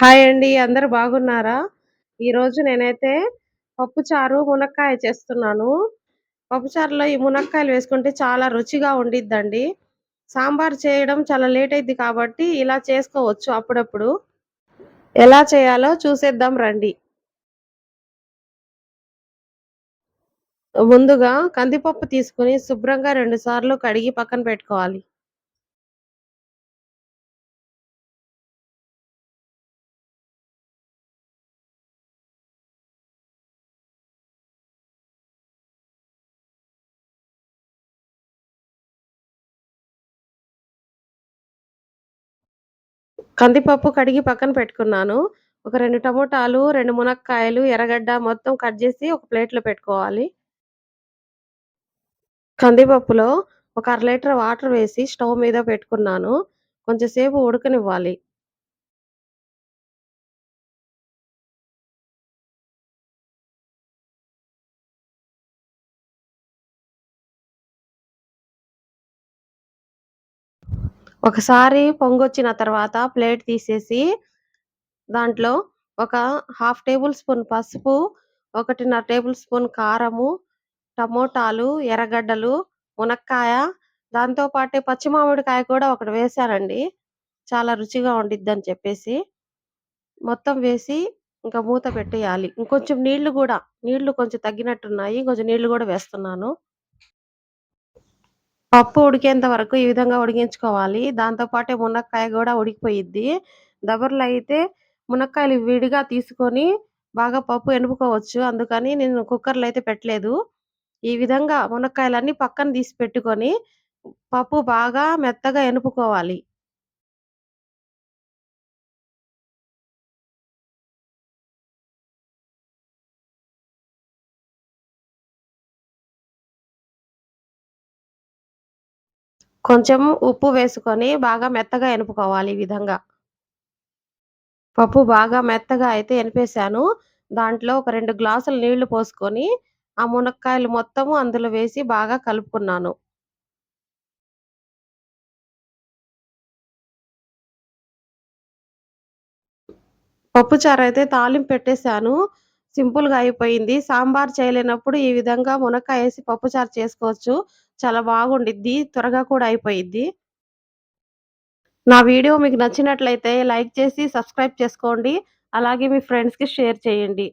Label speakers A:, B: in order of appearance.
A: Hi అండి. అందరూ బాగున్నారా? ఈరోజు నేనైతే పప్పుచారు, మునక్కాయ చేస్తున్నాను. పప్పుచారులో ఈ మునక్కాయలు వేసుకుంటే చాలా రుచిగా ఉండిద్దండి. సాంబార్ చేయడం చాలా లేట్ అయిద్ది కాబట్టి ఇలా చేసుకోవచ్చు అప్పుడప్పుడు. ఎలా చేయాలో చూసేద్దాం రండి. ముందుగా కందిపప్పు తీసుకొని శుభ్రంగా 2 సార్లు కడిగి పక్కన పెట్టుకోవాలి. కందిపప్పు కడిగి పక్కన పెట్టుకున్నాను. ఒక 2 టమోటాలు, 2 మునక్కాయలు, ఎర్రగడ్డ మొత్తం కట్ జేసి ఒక ప్లేట్‌లో పెట్టుకోవాలి. కందిపప్పులో ఒక అర లీటర్ వాటర్ వేసి స్టవ్ మీద పెట్టుకున్నాను. కొంచెం సేపు ఉడకనివ్వాలి. ఒకసారి పొంగొచ్చిన తర్వాత ప్లేట్ తీసేసి దాంట్లో ఒక హాఫ్ టేబుల్ స్పూన్ పసుపు, 1:30 టేబుల్ స్పూన్ కారము, టమోటాలు, ఎర్రగడ్డలు, మునక్కాయ, దాంతో పాటే పచ్చి మామిడికాయ కూడా ఒకటి వేశానండి. చాలా రుచిగా ఉండిద్దని చెప్పేసి. మొత్తం వేసి ఇంక మూత పెట్టేయాలి. ఇంకొంచెం నీళ్లు గూడా, నీళ్లు కొంచెం తగ్గినట్టున్నాయి. కొంచెం నీళ్లు గూడా వేస్తున్నాను. పప్పు ఉడికేంత వరకు ఈ విధంగా ఉడికించుకోవాలి. దాంతో పాటే మునక్కాయ గూడా ఉడికిపోయిద్ది. దబర్లో అయితే మునక్కాయలు విడిగా తీసుకొని బాగా పప్పు ఎనుపుకోవచ్చు. అందుకని నేను కుక్కర్‌లో అయితే పెట్టలేదు. ఈ విధంగా మునక్కాయలన్నీ పక్కన తీసి పెట్టుకొని, పప్పు బాగా మెత్తగా ఎనుపుకోవాలి. కొంచెం ఉప్పు వేసుకొని బాగా మెత్తగా ఎనుపుకోవాలి ఈ విధంగా. పప్పు బాగా మెత్తగా అయితే ఎనిపేసాను. దాంట్లో ఒక 2 గ్లాసులు నీళ్లు పోసుకొని, ఆ మునక్కాయలు మొత్తము అందులో వేసి బాగా కలుపుకున్నాను. పప్పుచారైతే తాలింపు పెట్టేసాను. సింపుల్‌గా అయిపోయింది. సాంబార్ చేయలేనప్పుడు ఈ విధంగా మునక్కాయేసి పప్పుచారు చేసుకోవచ్చు. చాలా బాగుండిద్ది. త్వరగా కూడా అయిపోయిద్ది. నా వీడియో మీకు నచ్చినట్లయితే లైక్ చేసి సబ్స్క్రైబ్ చేసుకోండి. అలాగే మీ ఫ్రెండ్స్‌కి షేర్ చేయండి.